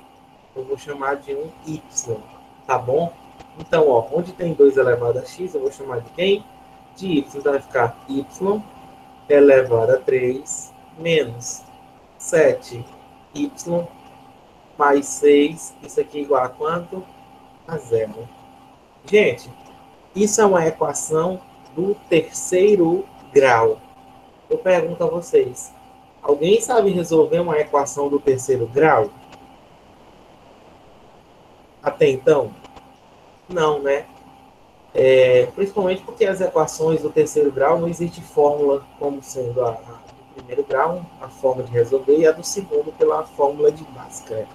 eu vou chamar de um y, tá bom? Então, ó, onde tem 2 elevado a x, eu vou chamar de quem? De y. Então, vai ficar y elevado a 3 menos 7y mais 6, isso aqui é igual a quanto? A 0. Gente, isso é uma equação do terceiro grau. Eu pergunto a vocês, alguém sabe resolver uma equação do terceiro grau? Até então? Não, né? Principalmente porque as equações do terceiro grau não existe fórmula como sendo a do primeiro grau, a forma de resolver, e a do segundo pela fórmula de Bhaskara.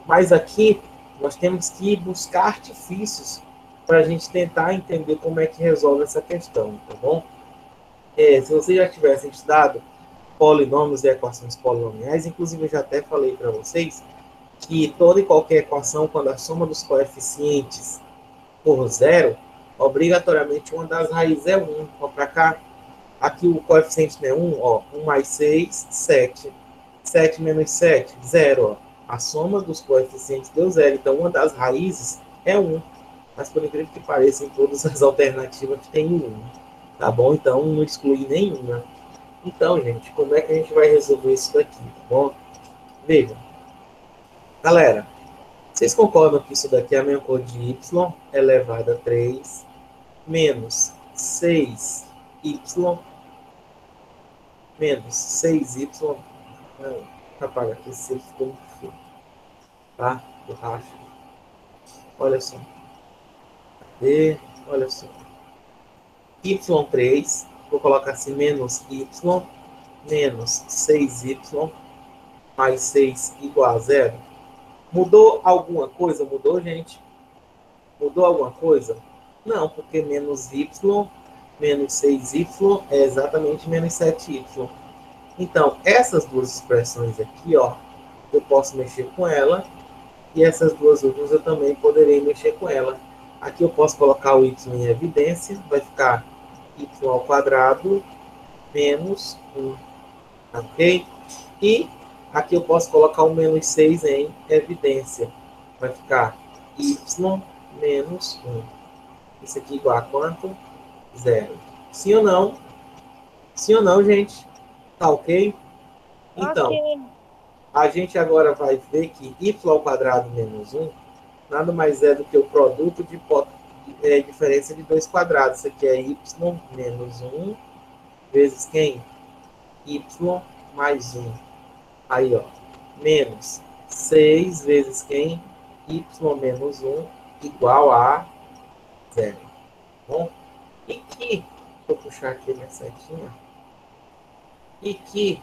Mas aqui nós temos que buscar artifícios para a gente tentar entender como é que resolve essa questão, tá bom? Se vocês já tivessem estudado polinômios e equações polinomiais, inclusive eu já até falei para vocês que toda e qualquer equação, quando a soma dos coeficientes for zero, obrigatoriamente uma das raízes é 1. Ó, para cá, aqui o coeficiente não é 1, ó, 1 mais 6, 7. 7 menos 7, 0. Ó. A soma dos coeficientes deu 0, então uma das raízes é 1. Mas por incrível que pareça, em todas as alternativas tem 1. Tá bom? Então não exclui nenhuma. Então, gente, como é que a gente vai resolver isso daqui, tá bom? Vejam. Galera, vocês concordam que isso daqui é a mesma coisa de y elevado a 3 menos 6y menos 6y. Apaga aqui, 6 ficou muito feio. Tá? Do racho. Olha só. Cadê? Olha só. y3, vou colocar assim, menos y menos 6y mais 6 igual a 0. Mudou alguma coisa? Mudou, gente? Mudou alguma coisa? Não, porque menos y menos 6y é exatamente menos 7y. Então, essas duas expressões aqui, ó, eu posso mexer com ela, e essas duas últimas eu também poderei mexer com ela. Aqui eu posso colocar o y em evidência, vai ficar y ao quadrado menos 1, ok? E aqui eu posso colocar o menos 6 em evidência, vai ficar y menos 1. Isso aqui igual a quanto? 0. Sim ou não? Sim ou não, gente? Tá ok? Então, Ok. a gente agora vai ver que y ao quadrado menos 1 nada mais é do que o produto de diferença de dois quadrados. Isso aqui é y menos 1 vezes quem? Y mais 1. Aí, ó, menos 6 vezes quem? Y menos 1 igual a 0. Bom? E que, vou puxar aqui minha setinha, e que,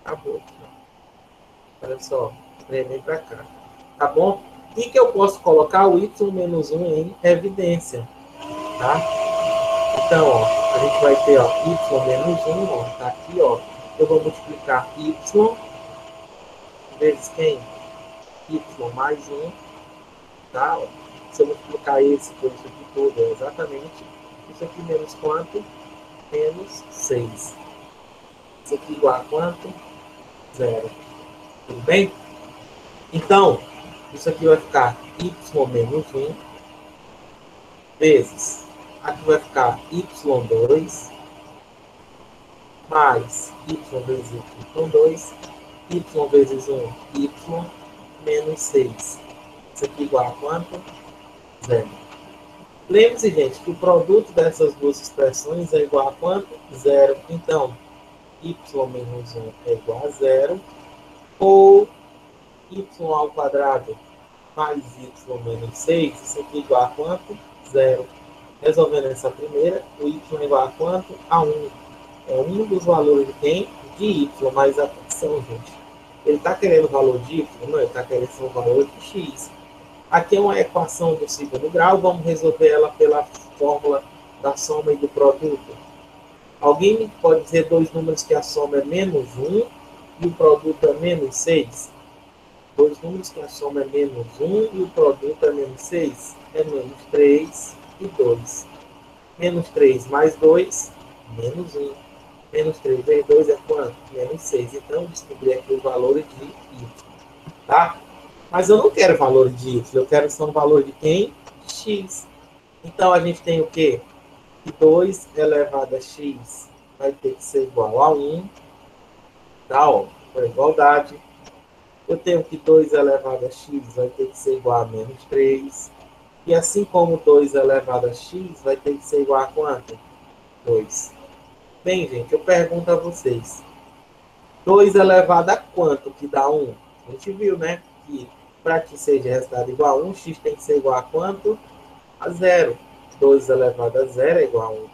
acabou. Olha só, vem para cá. Tá bom? E que eu posso colocar o y menos 1 em evidência. Tá? Então, ó, a gente vai ter, ó, y menos 1, ó, tá aqui, ó. Eu vou multiplicar y vezes quem? Y mais 1, tá? Ó. Se eu multiplicar esse por isso aqui tudo, é exatamente isso aqui menos quanto? Menos 6. Isso aqui igual a quanto? 0. Tudo bem? Então, isso aqui vai ficar y menos 1 vezes, aqui vai ficar y2 mais y vezes y2, y vezes 1, y menos 6. Isso aqui igual a quanto? 0. Lembre-se, gente, que o produto dessas duas expressões é igual a quanto? 0. Então, y menos 1 é igual a 0, ou y ao quadrado mais y menos 6, isso aqui é igual a quanto? 0. Resolvendo essa primeira, o y é igual a quanto? A 1. É um dos valores de quem? De y, mas atenção, gente. Ele está querendo o valor de y? Não, ele está querendo o valor de x. Aqui é uma equação do segundo grau, vamos resolver ela pela fórmula da soma e do produto. Alguém me pode dizer dois números que a soma é menos 1 e o produto é menos 6? Dois números que a soma é menos 1 e o produto é menos 6? É menos 3 e 2. Menos 3 mais 2, menos 1. Menos 3 vezes 2 é quanto? Menos 6. Então, descobri aqui os valores de y. Tá? Mas eu não quero valores de y, eu quero só um valor de quem? De x. Então, a gente tem o quê? Que 2 elevado a x vai ter que ser igual a 1. Tá? Ó, por igualdade. Eu tenho que 2 elevado a x vai ter que ser igual a menos 3. E assim como 2 elevado a x vai ter que ser igual a quanto? 2. Bem, gente, eu pergunto a vocês. 2 elevado a quanto que dá 1? A gente viu, né? Que para que seja resultado igual a 1, x tem que ser igual a quanto? A 0. 2 elevado a 0 é igual a 1.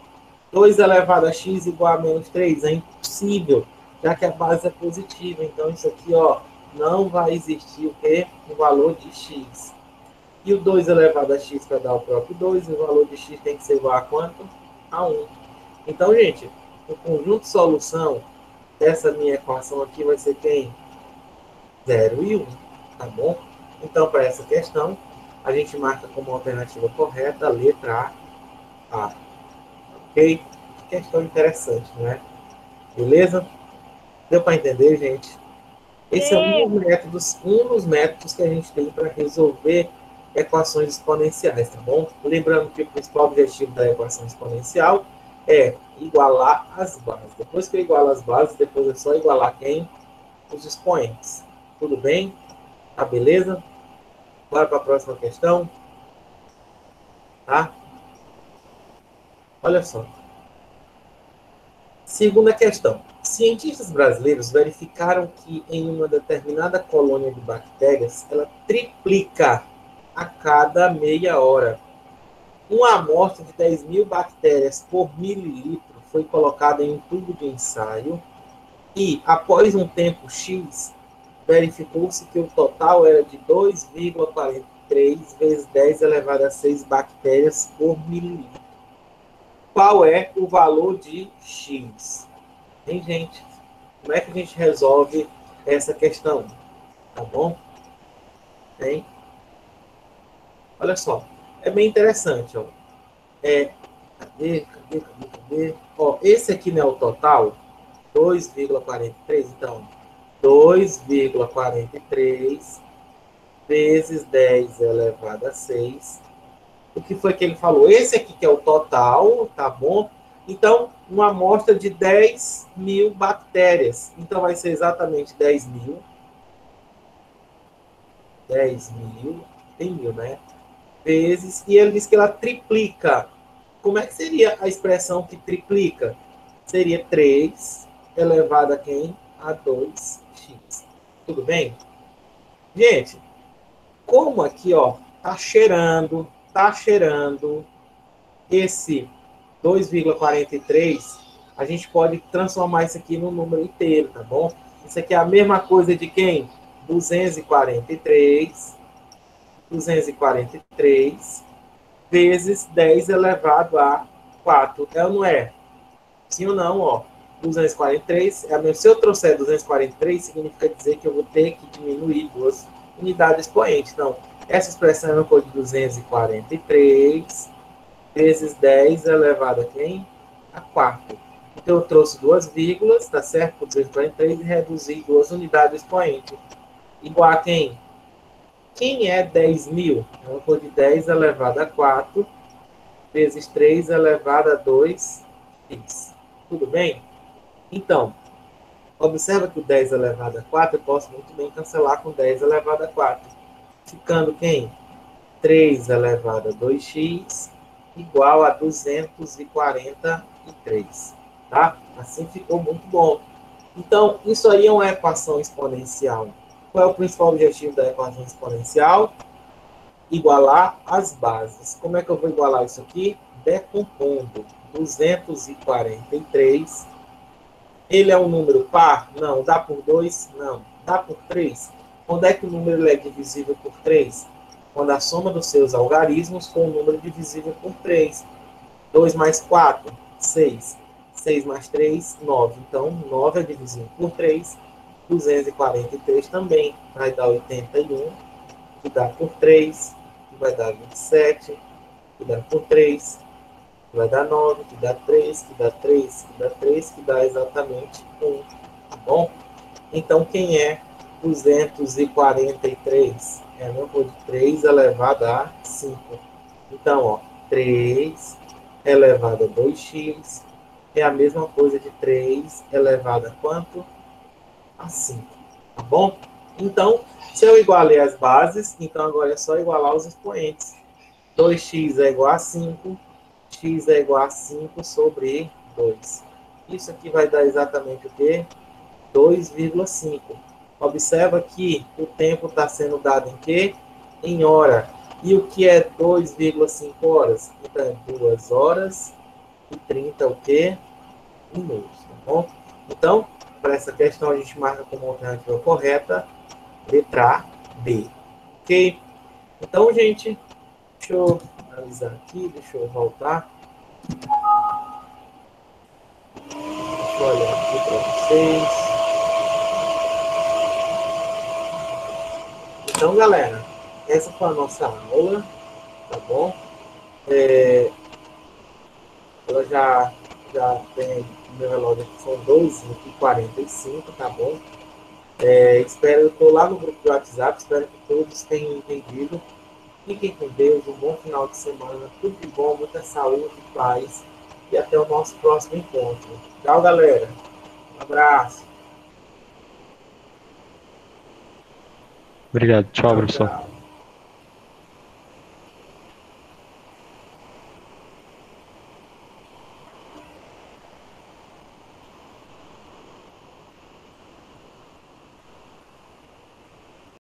2 elevado a x igual a menos 3? É impossível, já que a base é positiva. Então, isso aqui, ó, não vai existir o quê? O valor de x. E o 2 elevado a x vai dar o próprio 2, e o valor de x tem que ser igual a quanto? A 1. Então, gente, o conjunto de solução dessa minha equação aqui vai ser quem? 0 e 1, tá bom? Então, para essa questão, a gente marca como alternativa correta a letra A. Ok? Questão interessante, não é? Beleza? Deu para entender, gente? Esse é um dos métodos que a gente tem para resolver equações exponenciais, tá bom? Lembrando que o principal objetivo da equação exponencial é igualar as bases. Depois que eu igualo as bases, depois é só igualar quem? Os expoentes. Tudo bem? Tá beleza? Bora para a próxima questão. Tá? Olha só. Segunda questão. Cientistas brasileiros verificaram que em uma determinada colônia de bactérias, ela triplica a cada meia hora. Uma amostra de 10.000 bactérias por mililitro foi colocada em um tubo de ensaio e, após um tempo X, verificou-se que o total era de 2,43 vezes 10 elevado a 6 bactérias por mililitro. Qual é o valor de X? Hein, gente? Como é que a gente resolve essa questão? Tá bom? Hein? Olha só. É bem interessante, ó. Cadê? Ó, esse aqui não é o total? 2,43. Então, 2,43 vezes 10 elevado a 6. O que foi que ele falou? Esse aqui que é o total, tá bom? Então, uma amostra de 10.000 bactérias. Então, vai ser exatamente 10.000. 10.000, tem 1.000, né? Vezes, e ele diz que ela triplica. Como é que seria a expressão que triplica? Seria 3 elevado a quem? A 2x. Tudo bem? Gente, como aqui, ó, tá cheirando esse 2,43, a gente pode transformar isso aqui no número inteiro, tá bom? Isso aqui é a mesma coisa de quem? 243 vezes 10 elevado a 4. É ou não é? Sim ou não, ó? 243, se eu trouxer 243, significa dizer que eu vou ter que diminuir 2 unidades expoentes. Então, essa expressão é uma coisa de 243 vezes 10 elevado a quem? A 4. Então, eu trouxe 2 vírgulas, tá certo? Por 243 e reduzi 2 unidades expoentes. Igual a quem? Quem é 10.000? É uma coisa de 10 elevado a 4 vezes 3 elevado a 2x. Tudo bem? Então, observa que o 10 elevado a 4 eu posso muito bem cancelar com 10 elevado a 4. Ficando quem? 3 elevado a 2x igual a 243. Tá? Assim ficou muito bom. Então, isso aí é uma equação exponencial. Qual é o principal objetivo da equação exponencial? Igualar as bases. Como é que eu vou igualar isso aqui? Decompondo. 243. Ele é um número par? Não. Dá por 2? Não. Dá por 3? Quando é que o número é divisível por 3? Quando a soma dos seus algarismos for um número divisível por 3. 2 mais 4, 6. 6 mais 3, 9. Então, 9 é divisível por 3. 243 também vai dar 81, que dá por 3, que vai dar 27, que dá por 3, que vai dar 9, que dá 3, que dá 3, que dá 3, que dá exatamente 1. Tá bom? Então, quem é 243? É a mesma coisa de 3 elevado a 5. Então, ó, 3 elevado a 2x é a mesma coisa de 3 elevado a quanto? A 5. Tá bom? Então, se eu igualei as bases, então agora é só igualar os expoentes. 2x é igual a 5, x é igual a 5 sobre 2. Isso aqui vai dar exatamente o quê? 2,5. Observa que o tempo está sendo dado em quê? Em hora. E o que é 2,5 horas? Então, é 2 horas e 30 o quê? Minutos, tá bom? Então, para essa questão, a gente marca como alternativa correta letra B. Ok? Então, gente, deixa eu analisar aqui, deixa eu voltar. Deixa eu olhar aqui para vocês. Então, galera, essa foi a nossa aula, tá bom? Ela já tem o meu relógio aqui, são 12h45, tá bom? Espero, eu estou lá no grupo do WhatsApp, espero que todos tenham entendido. Fiquem com Deus, um bom final de semana, tudo de bom, muita saúde, paz e até o nosso próximo encontro. Tchau, galera. Um abraço. Obrigado. Tchau, Tchau, professor. tchau.